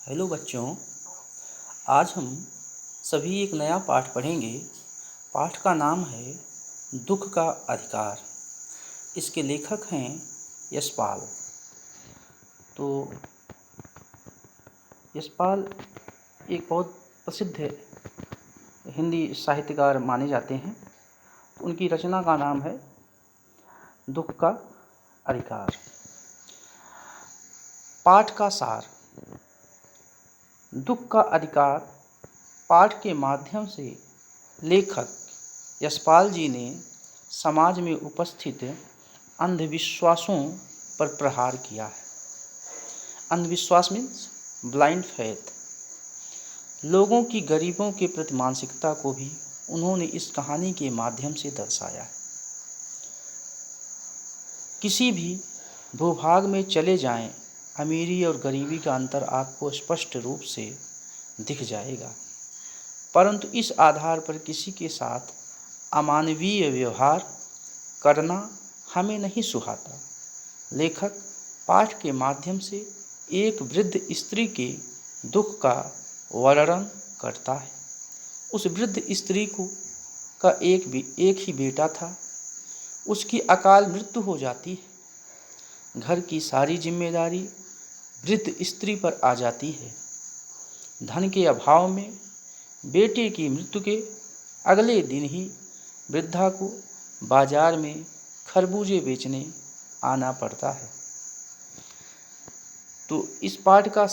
Hello बच्चों, आज हम सभी एक नया पाठ पढ़ेंगे। पाठ का नाम है दुख का अधिकार। इसके लेखक हैं यशपाल। तो यशपाल एक बहुत प्रसिद्ध हिंदी साहित्यकार माने जाते हैं। उनकी रचना का नाम है दुख का अधिकार। पाठ का सार। दुख का अधिकार पाठ के माध्यम से लेखक यशपाल जी ने समाज में उपस्थित अंधविश्वासों पर प्रहार किया है। अंधविश्वास मीन्स ब्लाइंड फेथ। लोगों की गरीबों के प्रति मानसिकता को भी उन्होंने इस कहानी के माध्यम से दर्शाया है। किसी भी भूभाग में चले जाएं, अमीरी और गरीबी का अंतर आपको स्पष्ट रूप से दिख जाएगा, परंतु इस आधार पर किसी के साथ अमानवीय व्यवहार करना हमें नहीं सुहाता। लेखक पाठ के माध्यम से एक वृद्ध स्त्री के दुख का वर्णन करता है। उस वृद्ध स्त्री का एक ही बेटा था। उसकी अकाल मृत्यु हो जाती है। घर की सारी जिम्मेदारी वृद्ध स्त्री पर आ जाती है। धन के अभाव में बेटे की मृत्यु के अगले दिन ही वृद्धा को बाजार में खरबूजे बेचने आना पड़ता है। तो इस पाठ का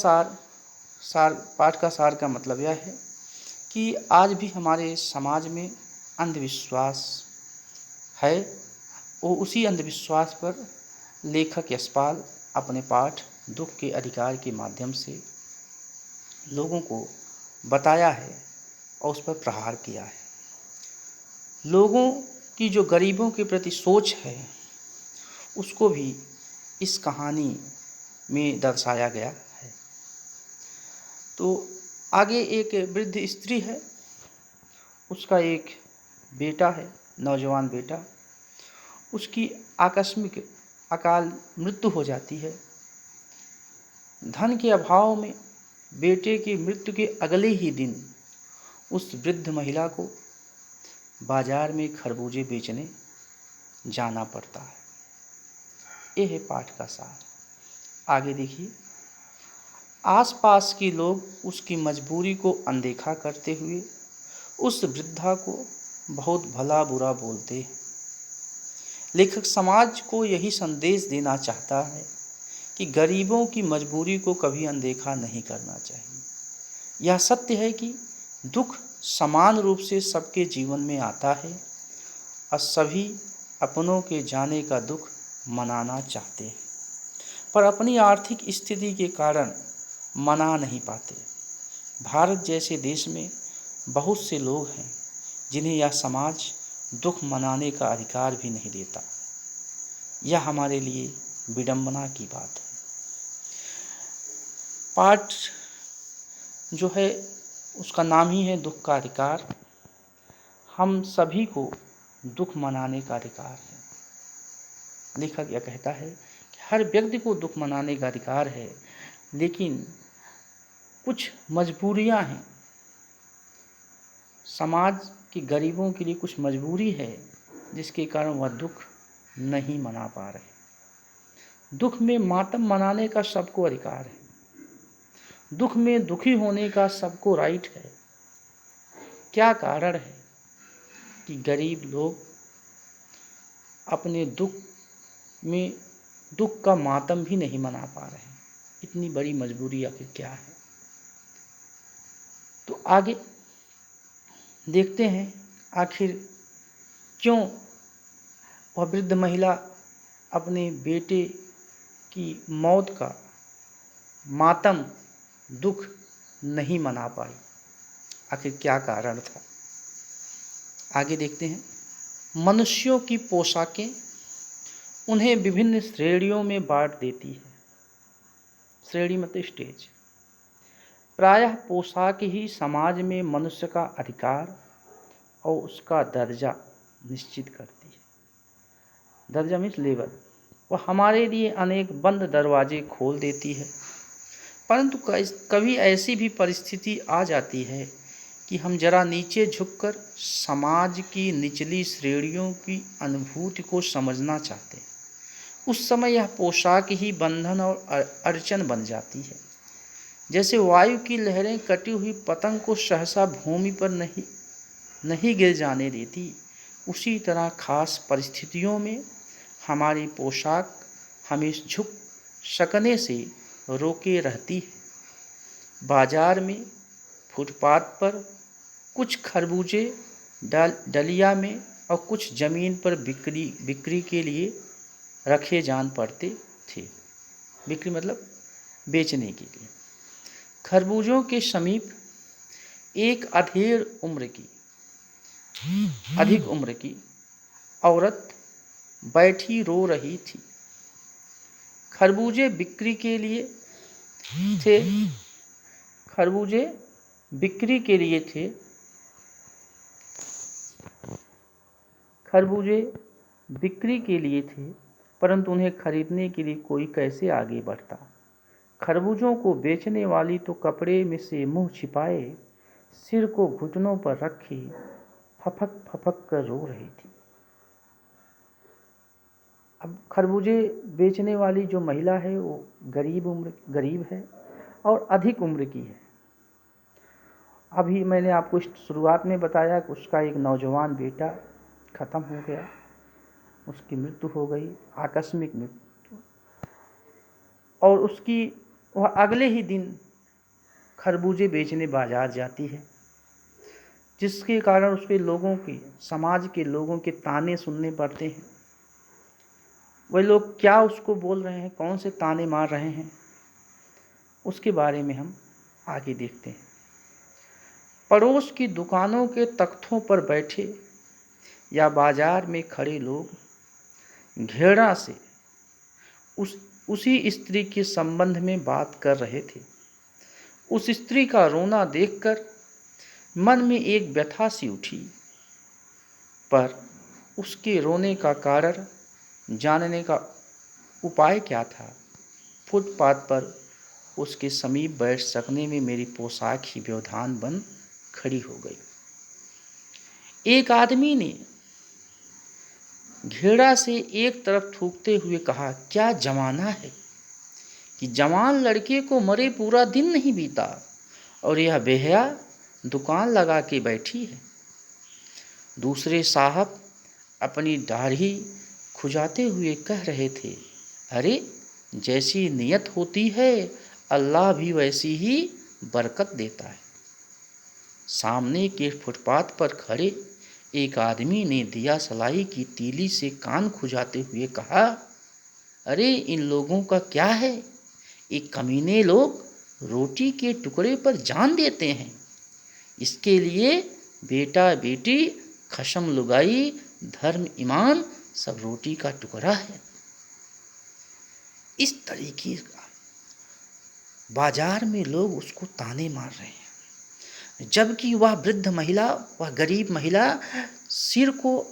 सार का मतलब यह है कि आज भी हमारे समाज में अंधविश्वास है और उसी अंधविश्वास पर लेखक यशपाल अपने पाठ दुख के अधिकार के माध्यम से लोगों को बताया है और उस पर प्रहार किया है। लोगों की जो गरीबों के प्रति सोच है उसको भी इस कहानी में दर्शाया गया है। तो आगे एक वृद्ध स्त्री है, उसका एक बेटा है, नौजवान बेटा। उसकी आकस्मिक अकाल मृत्यु हो जाती है। धन के अभाव में बेटे की मृत्यु के अगले ही दिन उस वृद्ध महिला को बाजार में खरबूजे बेचने जाना पड़ता है। यह है पाठ का सार। आगे देखिए। आसपास के लोग उसकी मजबूरी को अनदेखा करते हुए उस वृद्धा को बहुत भला बुरा बोलते हैं। लेखक समाज को यही संदेश देना चाहता है कि गरीबों की मजबूरी को कभी अनदेखा नहीं करना चाहिए। यह सत्य है कि दुख समान रूप से सबके जीवन में आता है और सभी अपनों के जाने का दुख मनाना चाहते हैं, पर अपनी आर्थिक स्थिति के कारण मना नहीं पाते। भारत जैसे देश में बहुत से लोग हैं जिन्हें यह समाज दुख मनाने का अधिकार भी नहीं देता। यह हमारे लिए विडंबना की बात है। पाठ जो है उसका नाम ही है दुख का अधिकार। हम सभी को दुख मनाने का अधिकार है। लेखक यह कहता है कि हर व्यक्ति को दुख मनाने का अधिकार है, लेकिन कुछ मजबूरियां हैं। समाज के गरीबों के लिए कुछ मजबूरी है जिसके कारण वह दुख नहीं मना पा रहे। दुख में मातम मनाने का सबको अधिकार है। दुख में दुखी होने का सबको राइट है। क्या कारण है कि गरीब लोग अपने दुख का मातम भी नहीं मना पा रहे हैं? इतनी बड़ी मजबूरी आखिर क्या है? तो आगे देखते हैं आखिर क्यों वह वृद्ध महिला अपने बेटे की मौत का मातम दुख नहीं मना पाई। आखिर क्या कारण था? आगे देखते हैं। मनुष्यों की पोशाकें उन्हें विभिन्न श्रेणियों में बांट देती है। श्रेणी मतलब स्टेज। प्रायः पोशाक ही समाज में मनुष्य का अधिकार और उसका दर्जा निश्चित करती है। दर्जा मीन्स लेवल। वह हमारे लिए अनेक बंद दरवाजे खोल देती है। परंतु कभी ऐसी भी परिस्थिति आ जाती है कि हम जरा नीचे झुककर समाज की निचली श्रेणियों की अनुभूति को समझना चाहते हैं। उस समय यह पोशाक ही बंधन और अड़चन बन जाती है। जैसे वायु की लहरें कटी हुई पतंग को सहसा भूमि पर नहीं गिर जाने देती, उसी तरह खास परिस्थितियों में हमारी पोशाक हमें झुक सकने से रोके रहती है। बाजार में फुटपाथ पर कुछ खरबूजे डलिया में और कुछ ज़मीन पर बिक्री के लिए रखे जान पड़ते थे। बिक्री मतलब बेचने के लिए। खरबूजों के समीप एक अधिक उम्र की औरत बैठी रो रही थी। खरबूजे बिक्री के लिए थे, परंतु उन्हें खरीदने के लिए कोई कैसे आगे बढ़ता। खरबूजों को बेचने वाली तो कपड़े में से मुंह छिपाए सिर को घुटनों पर रखे फपक फपक कर रो रही थी। अब खरबूजे बेचने वाली जो महिला है वो गरीब है और अधिक उम्र की है। अभी मैंने आपको शुरुआत में बताया कि उसका एक नौजवान बेटा ख़त्म हो गया, उसकी मृत्यु हो गई, आकस्मिक मृत्यु, और वह अगले ही दिन खरबूजे बेचने बाजार जाती है, जिसके कारण समाज के लोगों के ताने सुनने पड़ते हैं। वह लोग क्या उसको बोल रहे हैं, कौन से ताने मार रहे हैं, उसके बारे में हम आगे देखते हैं। पड़ोस की दुकानों के तख्तों पर बैठे या बाजार में खड़े लोग घृणा से उसी स्त्री के संबंध में बात कर रहे थे। उस स्त्री का रोना देखकर मन में एक व्यथा सी उठी, पर उसके रोने का कारण जानने का उपाय क्या था। फुटपाथ पर उसके समीप बैठ सकने में मेरी पोशाक ही व्यवधान बन खड़ी हो गई। एक आदमी ने घृणा से एक तरफ थूकते हुए कहा, क्या जमाना है कि जवान लड़के को मरे पूरा दिन नहीं बीता और यह बेहया दुकान लगा के बैठी है। दूसरे साहब अपनी दाढ़ी खुजाते हुए कह रहे थे, अरे जैसी नियत होती है अल्लाह भी वैसी ही बरकत देता है। सामने के फुटपाथ पर खड़े एक आदमी ने दिया सलाई की तीली से कान खुजाते हुए कहा, अरे इन लोगों का क्या है, एक कमीने लोग रोटी के टुकड़े पर जान देते हैं, इसके लिए बेटा बेटी खशम लुगाई धर्म ईमान सब रोटी का टुकड़ा है। इस तरीके का बाजार में लोग उसको ताने मार रहे हैं, जबकि वह वृद्ध महिला, वह गरीब महिला सिर को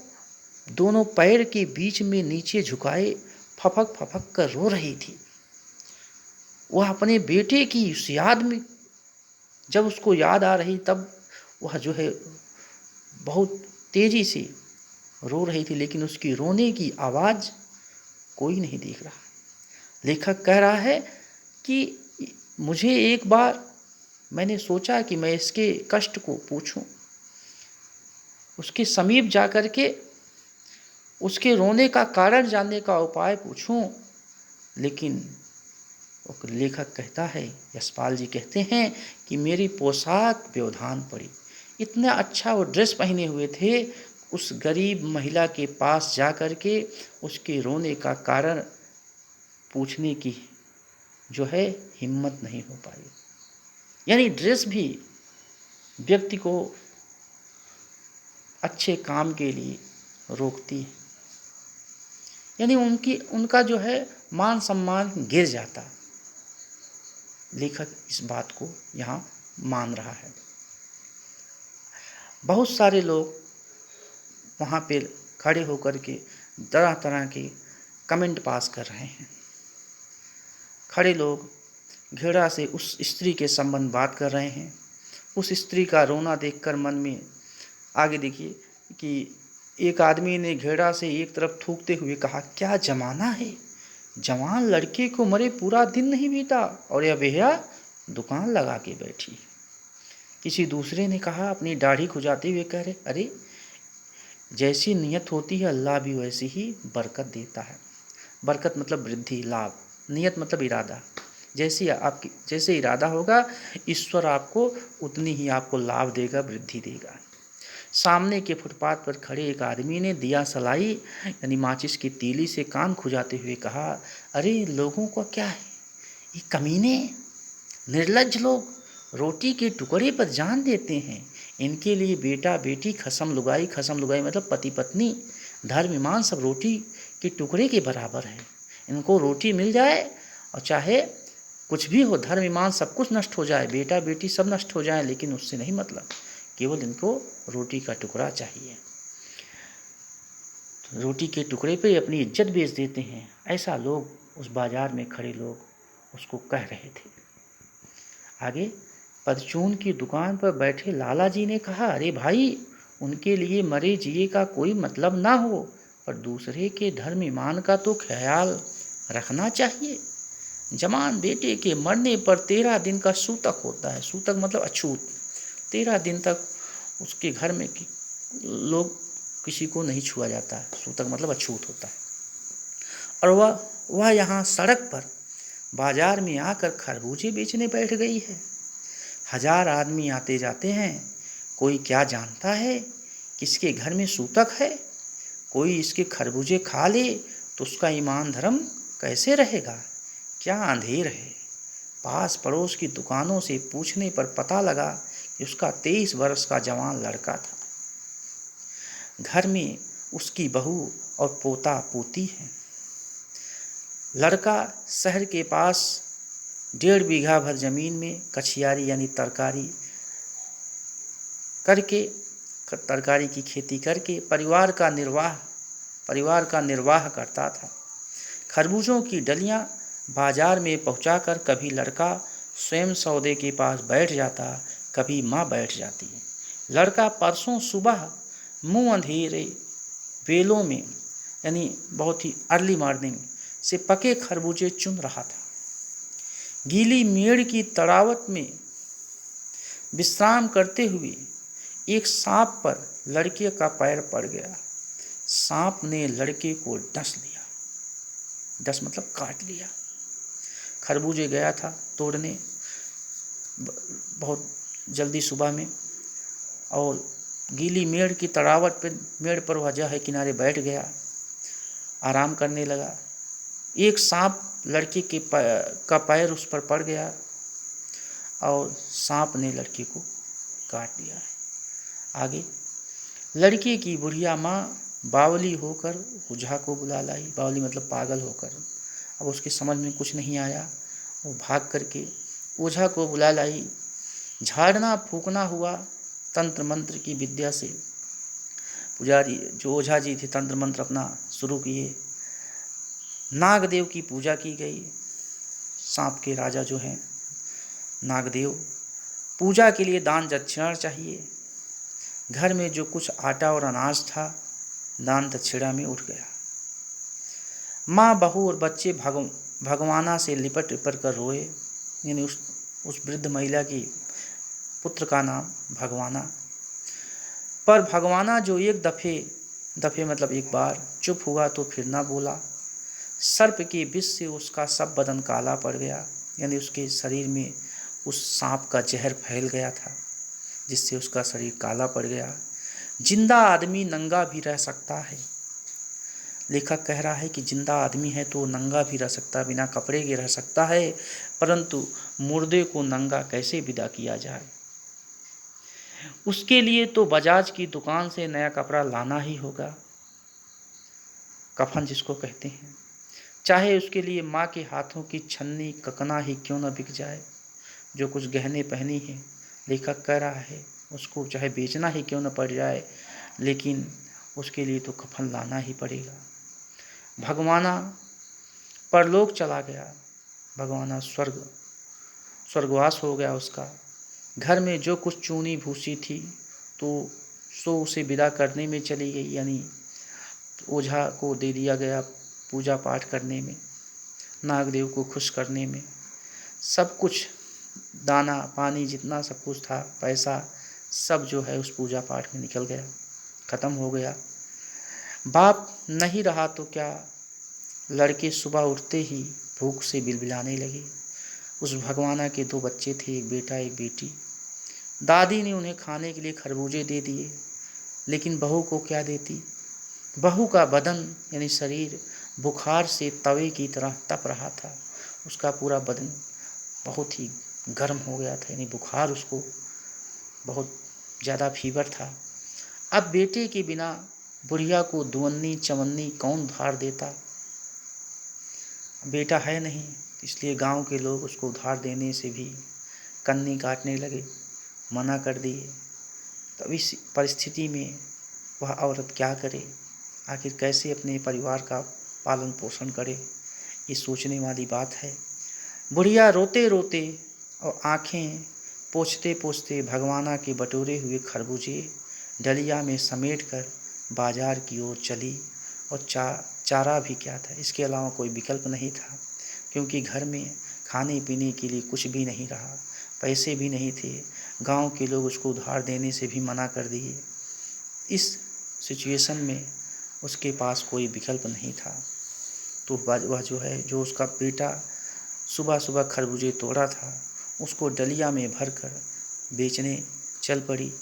दोनों पैर के बीच में नीचे झुकाए फपक फपक कर रो रही थी। वह अपने बेटे की उस याद में, जब उसको याद आ रही तब वह जो है बहुत तेजी से रो रही थी, लेकिन उसकी रोने की आवाज़ कोई नहीं देख रहा। लेखक कह रहा है कि मुझे एक बार मैंने सोचा कि मैं इसके कष्ट को पूछूं, उसके समीप जाकर के उसके रोने का कारण जानने का उपाय पूछूं, लेकिन लेखक कहता है, यशपाल जी कहते हैं कि मेरी पोशाक व्यवधान पड़ी। इतना अच्छा वो ड्रेस पहने हुए थे, उस गरीब महिला के पास जाकर के उसके रोने का कारण पूछने की जो है हिम्मत नहीं हो पाई। यानी ड्रेस भी व्यक्ति को अच्छे काम के लिए रोकती है, यानी उनका जो है मान सम्मान गिर जाता। लेखक इस बात को यहाँ मान रहा है। बहुत सारे लोग वहाँ पे खड़े होकर के तरह तरह के कमेंट पास कर रहे हैं। खड़े लोग घेड़ा से उस स्त्री के संबंध बात कर रहे हैं। उस स्त्री का रोना देखकर मन में, आगे देखिए कि एक आदमी ने घेड़ा से एक तरफ थूकते हुए कहा, क्या जमाना है, जवान लड़के को मरे पूरा दिन नहीं बीता और यह बेहया दुकान लगा के बैठी। किसी दूसरे ने कहा अपनी दाढ़ी खुजाते हुए कह रहे, अरे जैसी नियत होती है अल्लाह भी वैसी ही बरकत देता है। बरकत मतलब वृद्धि, लाभ, नियत मतलब इरादा। जैसे इरादा होगा ईश्वर आपको उतनी ही आपको लाभ देगा, वृद्धि देगा। सामने के फुटपाथ पर खड़े एक आदमी ने दिया सलाई यानी माचिस की तीली से कान खुजाते हुए कहा, अरे लोगों को क्या है, ये कमीने निर्लज्ज लोग रोटी के टुकड़े पर जान देते हैं। इनके लिए बेटा बेटी, खसम लुगाई मतलब पति पत्नी, धर्म ईमान सब रोटी के टुकड़े के बराबर है। इनको रोटी मिल जाए और चाहे कुछ भी हो, धर्म ईमान सब कुछ नष्ट हो जाए, बेटा बेटी सब नष्ट हो जाए, लेकिन उससे नहीं मतलब, केवल इनको रोटी का टुकड़ा चाहिए। तो रोटी के टुकड़े पे अपनी इज्जत बेच देते हैं, ऐसा लोग उस बाजार में खड़े लोग उसको कह रहे थे। आगे परचून की दुकान पर बैठे लाला जी ने कहा, अरे भाई उनके लिए मरे जिए का कोई मतलब ना हो, पर दूसरे के धर्म ईमान का तो ख्याल रखना चाहिए। जवान बेटे के मरने पर 13 दिन का सूतक होता है। सूतक मतलब अछूत। 13 दिन तक उसके घर में लोग किसी को नहीं छुआ जाता है। सूतक मतलब अछूत होता है। और वह यहाँ सड़क पर बाजार में आकर खरबूजे बेचने बैठ गई है। 1000 आदमी आते जाते हैं, कोई क्या जानता है किसके घर में सूतक है। कोई इसके खरबूजे खा ले तो उसका ईमान धर्म कैसे रहेगा। क्या अंधेर है। पास पड़ोस की दुकानों से पूछने पर पता लगा कि उसका 23 वर्ष का जवान लड़का था। घर में उसकी बहू और पोता पोती है। लड़का शहर के पास 1.5 बीघा भर जमीन में कछियारी यानी तरकारी करके, तरकारी की खेती करके परिवार का निर्वाह करता था। खरबूजों की डलियां बाजार में पहुंचाकर कभी लड़का स्वयं सौदे के पास बैठ जाता, कभी माँ बैठ जाती। लड़का परसों सुबह मुँह अंधेरे बेलों में यानी बहुत ही अर्ली मॉर्निंग से पके खरबूजे चुन रहा था। गीली मेड़ की तड़ावत में विश्राम करते हुए एक सांप पर लड़के का पैर पड़ गया। सांप ने लड़के को डस लिया। डस मतलब काट लिया। खरबूजे गया था तोड़ने बहुत जल्दी सुबह में, और गीली मेड़ की तड़ावट पे मेड़ पर वह है किनारे बैठ गया, आराम करने लगा। एक सांप लड़के के का पैर उस पर पड़ गया और सांप ने लड़के को काट लिया है। आगे लड़के की बुढ़िया माँ बावली होकर ओझा को बुला लाई। बावली मतलब पागल होकर। अब उसके समझ में कुछ नहीं आया, वो भाग करके ओझा को बुला लाई। झाड़ना फूकना हुआ तंत्र मंत्र की विद्या से। पुजारी जो ओझा जी थे तंत्र मंत्र अपना शुरू किए। नागदेव की पूजा की गई। सांप के राजा जो हैं नागदेव, पूजा के लिए दान दक्षिणा चाहिए। घर में जो कुछ आटा और अनाज था दान दक्षिणा में उठ गया। माँ, बहू और बच्चे भगवाना से लिपट कर रोए। यानी उस वृद्ध महिला की पुत्र का नाम भगवाना। पर भगवाना जो एक दफे मतलब एक बार चुप हुआ तो फिर ना बोला। सर्प के विष से उसका सब बदन काला पड़ गया। यानी उसके शरीर में उस सांप का जहर फैल गया था जिससे उसका शरीर काला पड़ गया। जिंदा आदमी नंगा भी रह सकता है। लेखक कह रहा है कि जिंदा आदमी है तो नंगा भी रह सकता है, बिना कपड़े के रह सकता है, परंतु मुर्दे को नंगा कैसे विदा किया जाए। उसके लिए तो बजाज की दुकान से नया कपड़ा लाना ही होगा, कफन जिसको कहते हैं। चाहे उसके लिए माँ के हाथों की छन्नी ककना ही क्यों न बिक जाए। जो कुछ गहने पहनी है, लेखक कह रहा है उसको चाहे बेचना ही क्यों न पड़ जाए, लेकिन उसके लिए तो कफन लाना ही पड़ेगा। भगवाना परलोक चला गया। भगवाना स्वर्ग स्वर्गवास हो गया उसका। घर में जो कुछ चूनी भूसी थी तो सो उसे विदा करने में चली गई, यानी ओझा को दे दिया गया पूजा पाठ करने में, नागदेव को खुश करने में। सब कुछ दाना पानी जितना सब कुछ था, पैसा सब जो है उस पूजा पाठ में निकल गया, ख़त्म हो गया। बाप नहीं रहा तो क्या, लड़के सुबह उठते ही भूख से बिलबिलाने लगे। उस भगवाना के 2 बच्चे थे, एक बेटा एक बेटी। दादी ने उन्हें खाने के लिए खरबूजे दे दिए, लेकिन बहू को क्या देती। बहू का बदन यानी शरीर बुखार से तवे की तरह तप रहा था। उसका पूरा बदन बहुत ही गर्म हो गया था, यानी बुखार उसको बहुत ज़्यादा फीवर था। अब बेटे के बिना बुढ़िया को दुवन्नी चवन्नी कौन उधार देता। बेटा है नहीं, इसलिए गांव के लोग उसको उधार देने से भी कन्नी काटने लगे, मना कर दिए। तब इस परिस्थिति में वह औरत क्या करे, आखिर कैसे अपने परिवार का पालन पोषण करे, ये सोचने वाली बात है। बुढ़िया रोते रोते और आँखें पोंछते पोंछते भगवाना के बटोरे हुए खरबूजे डलिया में समेट कर बाजार की ओर चली। और चारा भी क्या था, इसके अलावा कोई विकल्प नहीं था, क्योंकि घर में खाने पीने के लिए कुछ भी नहीं रहा, पैसे भी नहीं थे। गांव के लोग उसको उधार देने से भी मना कर दिए। इस सिचुएशन में उसके पास कोई विकल्प नहीं था। तो वह जो है, जो उसका बेटा सुबह सुबह खरबूजे तोड़ा था, उसको डलिया में भर कर बेचने चल पड़ी।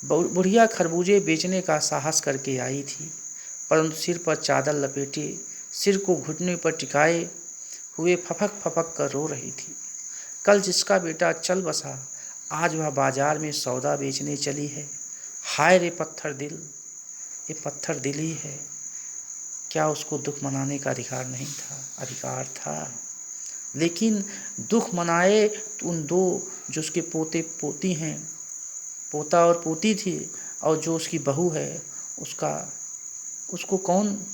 बुढ़िया खरबूजे बेचने का साहस करके आई थी, परंतु सिर पर चादर लपेटे, सिर को घुटने पर टिकाए हुए फपक फपक कर रो रही थी। कल जिसका बेटा चल बसा, आज वह बाजार में सौदा बेचने चली है। हाय रे पत्थर दिल, ये पत्थर दिल ही है। क्या उसको दुख मनाने का अधिकार नहीं था? अधिकार था, लेकिन दुख मनाए तो उन 2 जो उसके पोते पोती हैं, पोता और पोती थी, और जो उसकी बहू है उसको कौन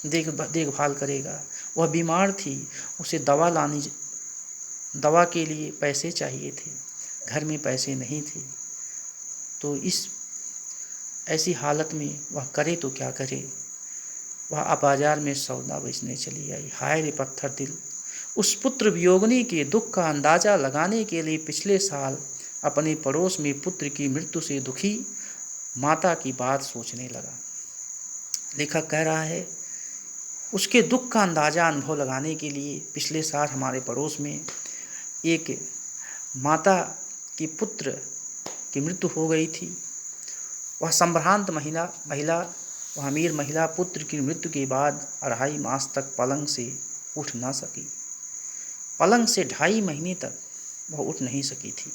देखभाल करेगा। वह बीमार थी, उसे दवा के लिए पैसे चाहिए थे, घर में पैसे नहीं थे। तो इस ऐसी हालत में वह करे तो क्या करे। वह बाजार में सौदा बेचने चली आई। हाय रे पत्थर दिल, उस पुत्र वियोगिनी के दुख का अंदाज़ा लगाने के लिए पिछले साल अपने पड़ोस में पुत्र की मृत्यु से दुखी माता की बात सोचने लगा। लेखक कह रहा है, उसके दुख का अंदाज़ा अनुभव लगाने के लिए पिछले साल हमारे पड़ोस में एक माता के पुत्र की मृत्यु हो गई थी। वह संभ्रांत महिला वह अमीर महिला पुत्र की मृत्यु के बाद 2.5 मास तक पलंग से उठ ना सकी। पलंग से 2.5 महीने तक वह उठ नहीं सकी थी।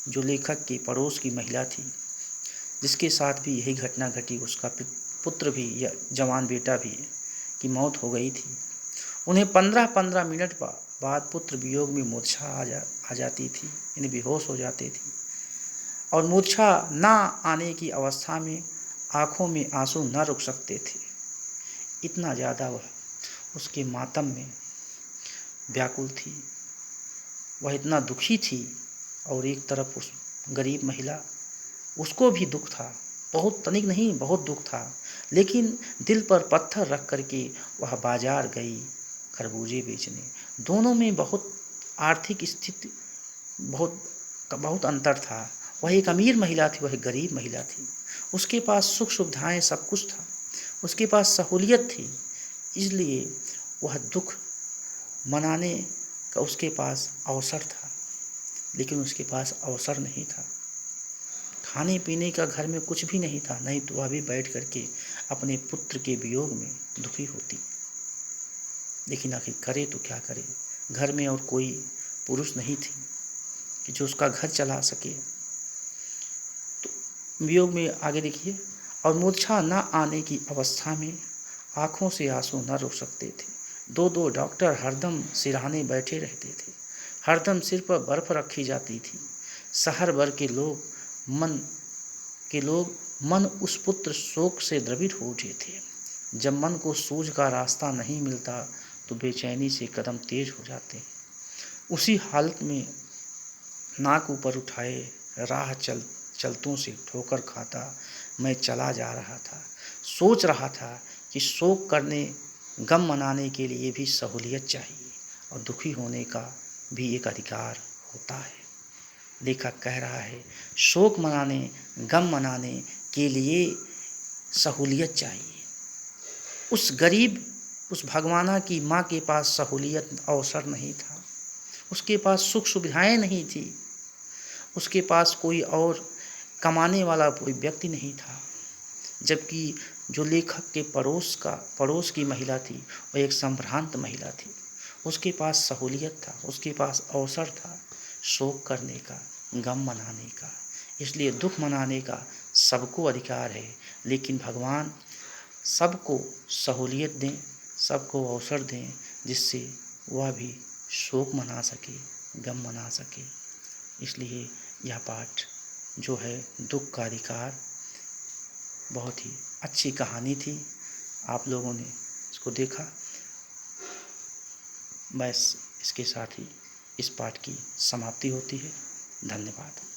जो लेखक के पड़ोस की महिला थी, जिसके साथ भी यही घटना घटी, उसका पुत्र भी या जवान बेटा भी की मौत हो गई थी। उन्हें 15-15 मिनट बाद पुत्र वियोग में मूर्छा आ जाती थी, यानी बेहोश हो जाते थे। और मूर्छा ना आने की अवस्था में आँखों में आंसू न रुक सकते थे। इतना ज़्यादा वह उसके मातम में व्याकुल थी, वह इतना दुखी थी। और एक तरफ उस गरीब महिला, उसको भी दुख था, बहुत तनिक नहीं, बहुत दुख था, लेकिन दिल पर पत्थर रख करके वह बाजार गई खरबूजे बेचने। दोनों में बहुत आर्थिक स्थिति बहुत अंतर था। वह एक अमीर महिला थी, वह एक गरीब महिला थी। उसके पास सुख सुविधाएं सब कुछ था, उसके पास सहूलियत थी, इसलिए वह दुख मनाने का उसके पास अवसर था, लेकिन उसके पास अवसर नहीं था। खाने पीने का घर में कुछ भी नहीं था, नहीं तो वह भी बैठ करके अपने पुत्र के वियोग में दुखी होती। लेकिन आखिर करे तो क्या करे, घर में और कोई पुरुष नहीं थी कि जो उसका घर चला सके। तो वियोग में आगे देखिए, और मूर्छा न आने की अवस्था में आँखों से आंसू न रुक सकते थे। 2 डॉक्टर हरदम सिरहाने बैठे रहते थे, हरदम सिर पर बर्फ रखी जाती थी। शहर भर के लोग मन उस पुत्र शोक से द्रवित हो उठे थे। जब मन को सूझ का रास्ता नहीं मिलता तो बेचैनी से कदम तेज हो जाते हैं। उसी हालत में नाक ऊपर उठाए राह चलतों से ठोकर खाता मैं चला जा रहा था। सोच रहा था कि शोक करने, गम मनाने के लिए भी सहूलियत चाहिए और दुखी होने का भी एक अधिकार होता है। लेखक कह रहा है शोक मनाने, गम मनाने के लिए सहूलियत चाहिए। उस गरीब, उस भगवाना की माँ के पास सहूलियत, अवसर नहीं था। उसके पास सुख सुविधाएं नहीं थी। उसके पास कोई और कमाने वाला कोई व्यक्ति नहीं था। जबकि जो लेखक के पड़ोस की महिला थी वह एक संभ्रांत महिला थी। उसके पास सहूलियत था, उसके पास अवसर था शोक करने का, गम मनाने का। इसलिए दुख मनाने का सबको अधिकार है, लेकिन भगवान सबको सहूलियत दें, सबको अवसर दें, जिससे वह भी शोक मना सके, गम मना सके। इसलिए यह पाठ जो है दुख का अधिकार, बहुत ही अच्छी कहानी थी। आप लोगों ने इसको देखा। बस इसके साथ ही इस पाठ की समाप्ति होती है। धन्यवाद।